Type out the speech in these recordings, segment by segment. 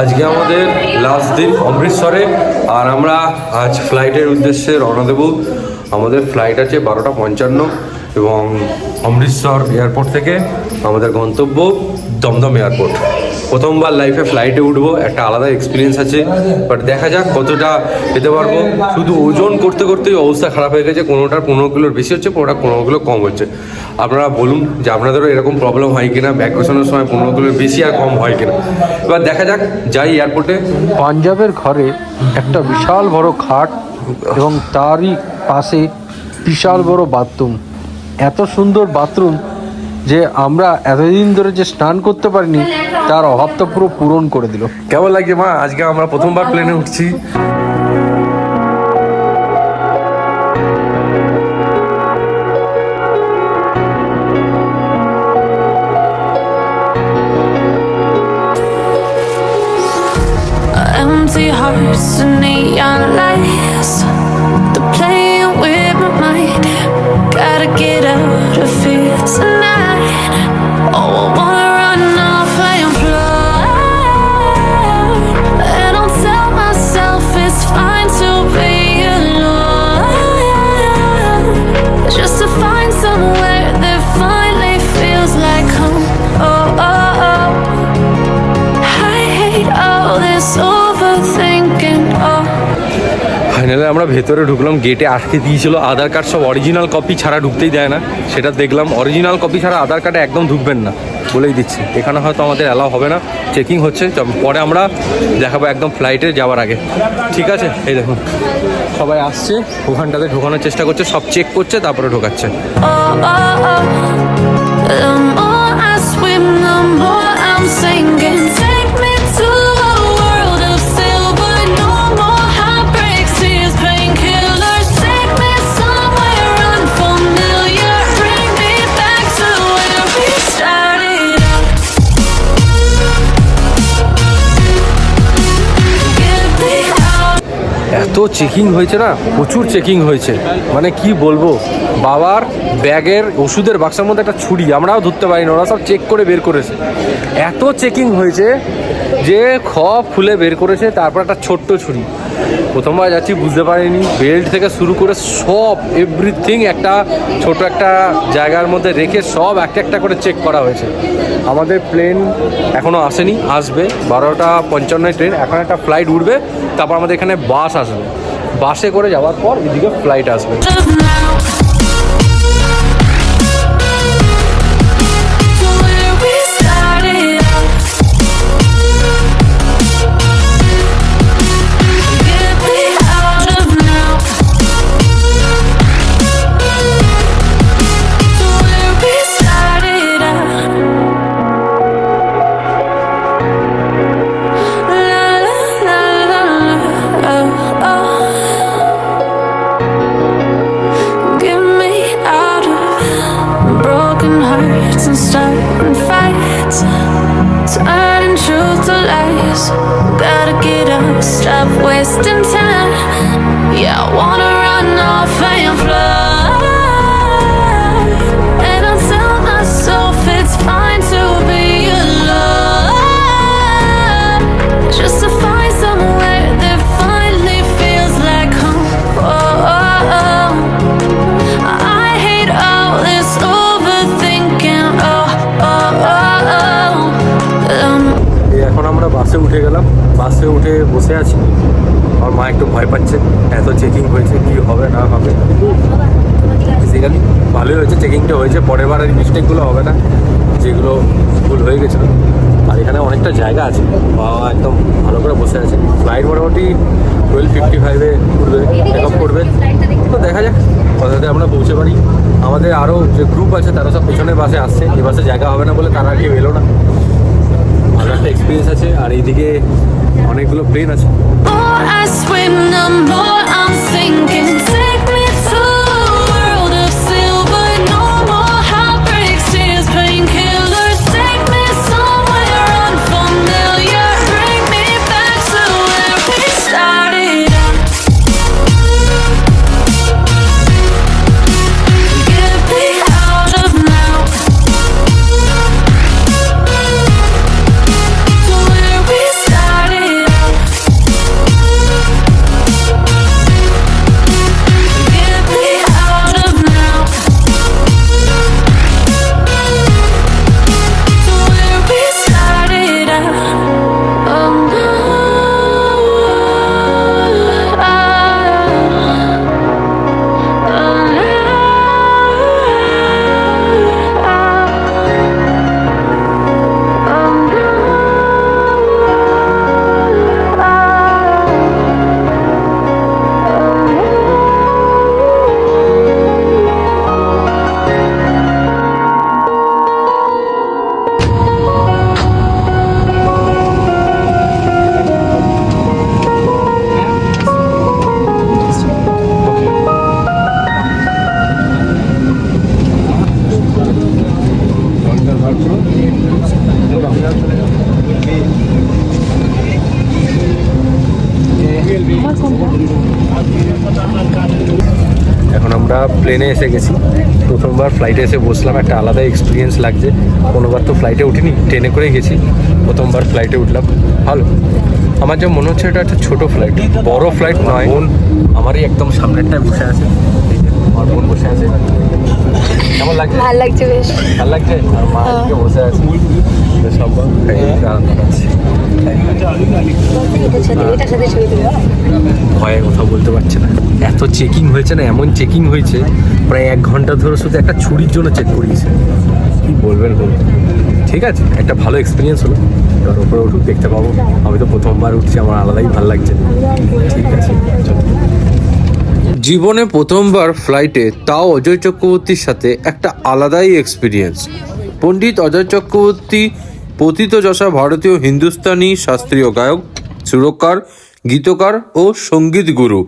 আজকে আমাদের লাস্ট দিন অমৃতসরে, আর আমরা আজ ফ্লাইটের উদ্দেশ্যে রওনা দেব। আমাদের ফ্লাইট আছে 12:55 এবং অমৃতসর এয়ারপোর্ট থেকে আমাদের গন্তব্য দমদম এয়ারপোর্ট। প্রথমবার লাইফে ফ্লাইটে উঠবো, একটা আলাদা এক্সপিরিয়েন্স আছে, বাট দেখা যাক কতটা যেতে পারবো। শুধু ওজন করতে করতেই অবস্থা খারাপ হয়ে গেছে, কোনোটার 15 কিলোর বেশি হচ্ছে, কোনোটা 15 কিলো কম হচ্ছে। আপনারা বলুন যে আপনাদেরও এরকম প্রবলেম হয় কিনা, ব্যাক গোছানোর সময় 15 কিলোর বেশি আর কম হয় কিনা। এবার দেখা যাক, যাই এয়ারপোর্টে। পাঞ্জাবের ঘরে একটা বিশাল বড় খাট এবং তারই পাশে বিশাল বড় বাথরুম। এত সুন্দর বাথরুম যে আমরা এতদিন ধরে যে স্নান করতে পারিনি তার অভাবটা পুরো পূরণ করে দিল। কেমন লাগছে মা? আজকে আমরা প্রথমবার প্লেনে উঠছি। Empty hearts and neon lights, they're playing with my mind. Gotta get out of here tonight. Oh, I wanna run off and fly, and I'll tell myself it's fine to be alone, just to find somewhere that finally feels like home. Oh, oh, oh, I hate all this overthinking. Oh, finally আমরা ভেতরে ঢুকলাম। গেটে আটকে দিয়েছিল, আধার card সব original copy ছাড়া ঢুকতেই দেয় না। সেটা দেখলাম, অরিজিনাল কপি ছাড়া আধার কার্ডে একদম ঢুকবেন না বলেই দিচ্ছে। এখানে হয়তো আমাদের অ্যালাউ হবে না, চেকিং হচ্ছে, পরে আমরা দেখাবো একদম ফ্লাইটে যাওয়ার আগে। ঠিক আছে, এই দেখুন সবাই আসছে, ওখানটাতে ঢোকানোর চেষ্টা করছে, সব চেক করছে, তারপরে ঢোকাচ্ছে। oh, oh, oh. The more I swim, the more I'm sinking. Take me to a world of silver. No more heartbreaks, tears, painkillers. Take me somewhere unfamiliar. Bring me back to where we started out. Get me out. এত checking হয়েছে না, প্রচুর checking হয়েছে, মানে কি বলবো। বাবার ব্যাগের ওষুধের বাক্সের মধ্যে একটা ছুরি, আমরাও ধরতে পারিনি, ওরা সব চেক করে বের করেছে। এত চেকিং হয়েছে যে খুলে বের করেছে, তারপর একটা ছোট্ট ছুরি। প্রথমবার যাচ্ছি, বুঝতে পারিনি, বেল্ট থেকে শুরু করে সব এভরিথিং একটা ছোট একটা জায়গার মধ্যে রেখে সব একটা একটা করে চেক করা হয়েছে। আমাদের প্লেন এখনও আসেনি, আসবে 12:55 ট্রেন। এখন একটা ফ্লাইট উঠবে, তারপর আমাদের এখানে বাস আসবে, বাসে করে যাওয়ার পর এদিকে ফ্লাইট আসবে। Turning truth to lies. Gotta get up, stop wasting time. Yeah, I wanna run off and fly, and I'll tell myself it's fine to be alone, just to find somewhere that finally feels like home. Oh, oh, oh. I hate all this overthinking. Oh, oh, oh, oh. এখন আমরা বাসে উঠে গেলাম, বাসে উঠে বসে আছি। আমার মা একটু ভয় পাচ্ছে, এত চেকিং হয়েছে, কি হবে না হবে। বেসিক্যালি ভালোই হয়েছে, চেকিংটা হয়েছে, পরের বার আর মিস্টেকগুলো হবে না যেগুলো ভুল হয়ে গেছিলো। আর এখানে অনেকটা জায়গা আছে, বাবা একদম ভালো করে বসে আছে। ফ্লাইট মোটামুটি 12:55-এ উঠবে, টেক অফ করবে। তো দেখা যাক কোথাতে আমরা পৌঁছে পারি। আমাদের আরও যে গ্রুপ আছে তারা সব পেছনের বাসে আসছে, এই বাসে জায়গা হবে না বলে তারা কেউ এলো না। ভালো একটা এক্সপিরিয়েন্স আছে। আর এইদিকে অনেকগুলো প্লেন আছে। More I swim, the more I'm sinking. Take me to a world of silver. No more heartbreaks, tears, painkillers. Take me somewhere unfamiliar. Bring me back to where we started out. Get me out of now. To where we started. আমরা প্লেনে এসে গেছি, প্রথমবার ফ্লাইটে এসে বসলাম, একটা আলাদা এক্সপিরিয়েন্স লাগছে। কোনোবার তো ফ্লাইটে উঠিনি, ট্রেনে করেই গেছি, প্রথমবার ফ্লাইটে উঠলাম, ভালো। আমার যা মনে হচ্ছে এটা একটা ছোটো ফ্লাইট, বড় ফ্লাইট নয়। বোন আমারই একদম সামনেরটায় বসে আছে, এই যে আমার বোন বসে আছে। কেমন লাগছে? ভালো লাগছে বেশ। ভালো লাগছে। আর মা এদিকে বসে আছে, সব আনন্দ পাচ্ছে। এটার সাথে ছবি তুলে ভয়ে কোথাও বলতে পারছে না, এত চেকিং হয়েছে না, এমন চেকিং হয়েছে প্রায় 1 ঘন্টা ধরে শুধু একটা ছুরির জন্য চেক করিয়েছে। কি বলবেন বলুন। ঠিক আছে, একটা ভালো এক্সপিরিয়েন্স হলো। এবার ওপরে উঠুক, দেখতে পাবো। আমি তো প্রথমবার উঠছি, আমার আলাদাই ভালো লাগছে। ঠিক আছে, চলো। জীবনে প্রথমবার ফ্লাইটে, তাও অজয় চক্রবর্তীর সাথে, একটা আলাদাই এক্সপিরিয়েন্স। পণ্ডিত অজয় চক্রবর্তী পতিতযশা ভারতীয় হিন্দুস্তানি শাস্ত্রীয় গায়ক, সুরকার, গীতকার ও সঙ্গীত গুরু।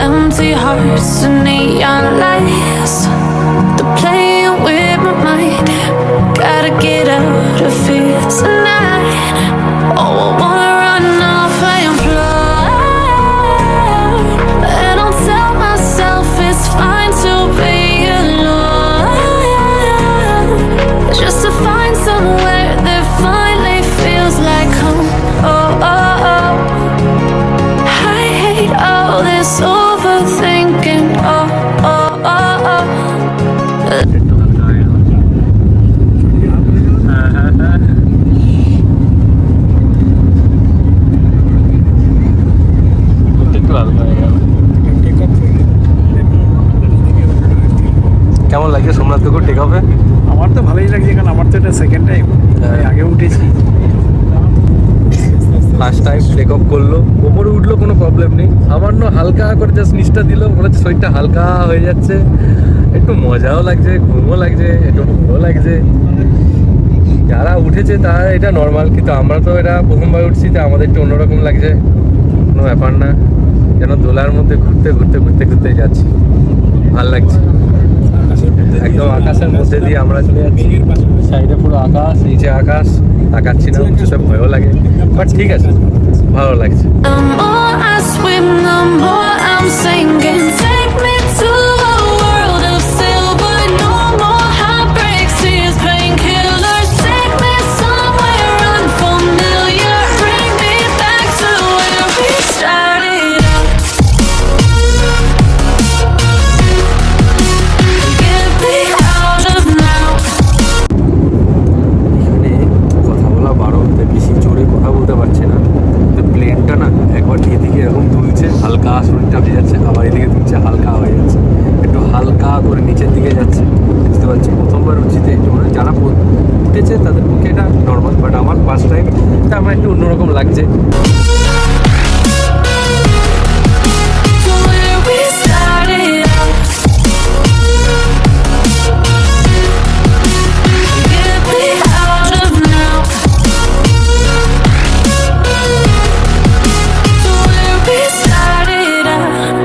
Empty hearts and neon lights, they're playing with my mind. Gotta get out of here tonight. Oh, I wanna run off and fly. And I'll tell myself it's fine to be alone, just to find somewhere that finally feels like home. Oh, oh, oh. I hate all this overthinking. Oh, oh, oh, oh. কেমন লাগছে সোমনাথ দুপুর take অফে? আমার তো ভালোই লাগছে, কারণ আমার তো এটা সেকেন্ড টাইম, আগে উঠেছি। ফার্স্ট টাইম টেক অফ করলো, ওপরে উঠলো, কোনো প্রবলেম নেই। সামান্য হালকা করে জাস্ট নিচটা দিল, মনে হচ্ছে শরীরটা হালকা হয়ে যাচ্ছে, একটু মজাও লাগছে, ঘুমও লাগছে, একটু ভালো লাগছে। যারা উঠেছে তারা এটা নর্মাল, কিন্তু আমরা তো এটা প্রথমবার উঠছি, তো আমাদের একটু অন্যরকম লাগছে। কোনো ব্যাপার না, যেন দোলার মধ্যে ঘুরতে ঘুরতে ঘুরতে ঘুরতে যাচ্ছি, ভাল লাগছে। একদম আকাশের মধ্যে দিয়ে আমরা চলে যাচ্ছি, সাইডে পুরো আকাশ, নিচে আকাশ, তাকাচ্ছি না, উঠতে ভয়ও লাগে, বাট ঠিক আছে, ভালো লাগছে। The more I swim, the more I'm sinking. Take me to a world of silver. No more heartbreaks, tears, painkillers. Take me somewhere unfamiliar. Bring me back to where we started out. Get me out of now. এখানে কথা বলা বারো, বেশি জোরে কথা বলতে পারছে না। তো প্লেনটা না একবার এদিকে এরকম দুলছে, হালকা শরীরটা হয়ে যাচ্ছে, আবার এদিকে দুলছে, হালকা হয়ে যাচ্ছে, একটু হালকা করে নিচের দিকে যাচ্ছে, বুঝতে পারছি। প্রথমবার উচিতে একটু মানে যারা উঠেছে তাদের পক্ষে এটা নর্মাল, বাট আমার ফার্স্ট টাইম, তা আমার একটু অন্যরকম লাগছে। To where we started out. Get me out of now. To where we started out.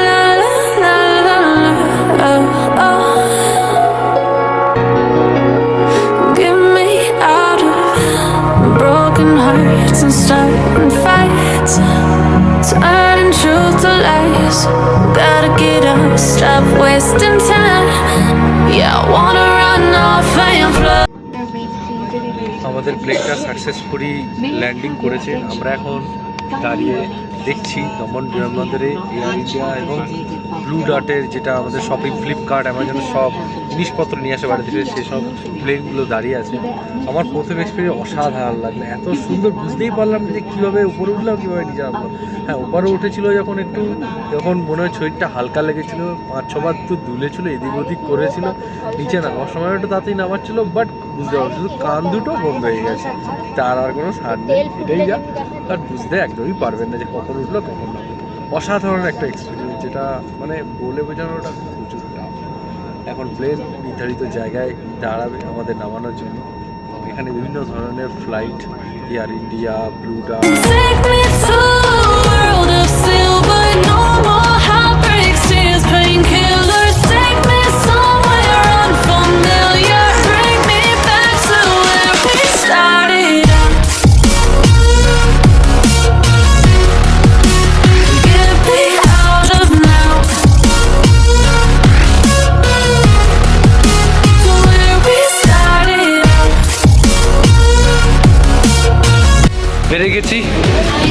La la la la la. Oh, oh. Get me out of broken hearts and starting fights, turning truth to lies. Gotta get up, stop wasting time. Yeah, I wanna run off and fly. আমাদের প্লেনটা successfully landing করেছে। আমরা এখন দাঁড়িয়ে দেখছি দমন বিমানবন্দরে air India এবং ব্লু ডার্টের, যেটা আমাদের শপিং, ফ্লিপকার্ট, অ্যামাজন সব জিনিসপত্র নিয়ে আসে বাড়ি থেকে, সেসব প্লেনগুলো দাঁড়িয়ে আছে। আমার প্রথম এক্সপিরিয়েন্স অসাধারণ লাগলো, এত সুন্দর, বুঝতেই পারলাম না যে কীভাবে উপরে উঠলাম, কীভাবে নিচে নামলাম। হ্যাঁ, উপরে উঠেছিল যখন একটু, যখন মনে হয় শরীরটা হালকা লেগেছিলো, 5-6 বার তো দুলেছিল, এদিক ওদিক করেছিল। নিচে নামার সময় একটু তাড়াতাড়ি নামাচ্ছিলো, বাট বুঝতে পারছি শুধু কান দুটো বন্ধ হয়ে গেছে, তার আর কোনো সার নেই, এটাই যা। আর বুঝতে একদমই পারবেন না যে কখন উঠলো কখন নামলো। অসাধারণ একটা এক্সপিরিয়েন্স, যেটা মানে বলে বোঝানোটা প্রচুর টাফ। এখন প্লেন নির্ধারিত জায়গায় দাঁড়াবে আমাদের নামানোর জন্য। এখানে বিভিন্ন ধরনের flight, air India, Blue Dart, Take me to a world of silver. No more বেরিয়ে গেছি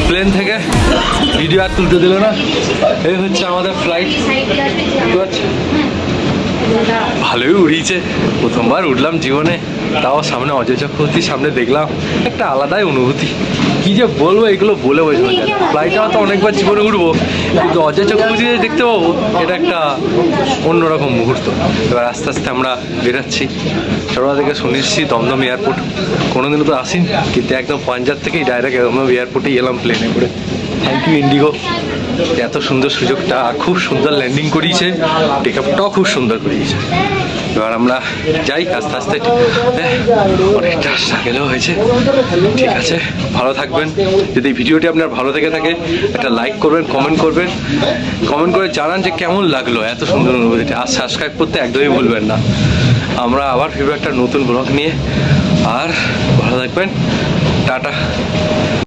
প্লেন থেকে, ভিডিও আর তুলতে দিল না। এই হচ্ছে আমাদের ফ্লাইট, বুঝতে পারছি ভালোই উড়িয়েছে, প্রথমবার উঠলাম জীবনে, তাও সামনে অজয় চক্রবর্তীর সামনে দেখলাম, একটা আলাদাই অনুভূতি। কি যে বলবো এগুলো বলে বোঝানো যায় না। ফ্লাইটে হয়তো অনেকবার জীবনে উঠবো, কিন্তু অজয় চক্রবর্তী যে দেখতে পাবো এটা একটা অন্যরকম মুহূর্ত। এবার আস্তে আস্তে আমরা বেরাচ্ছি ছোটবেলা থেকে শুনেছি দমদম এয়ারপোর্ট, কোনোদিনও তো আসিনি, কিন্তু একদম পাঞ্জাব থেকেই ডাইরেক্ট দমদম এয়ারপোর্টেই এলাম প্লেনে করে। থ্যাংক ইউ ইন্ডিগো, এত সুন্দর সুযোগটা, খুব সুন্দর ল্যান্ডিং করিয়েছে, টেক আপটাও খুব সুন্দর করিয়েছে। এবার আমরা যাই আস্তে আস্তে, অনেকটা স্ট্রাগেলও হয়েছে। ঠিক আছে, ভালো থাকবেন। যদি ভিডিওটি আপনার ভালো থেকে থাকে একটা লাইক করবেন, কমেন্ট করবেন, কমেন্ট করে জানান যে কেমন লাগলো এত সুন্দর অনুভূতিটা। আর সাবস্ক্রাইব করতে একদমই ভুলবেন না। আমরা আবার ফিরবো একটা নতুন ব্লগ নিয়ে। আর ভালো থাকবেন, টাটা।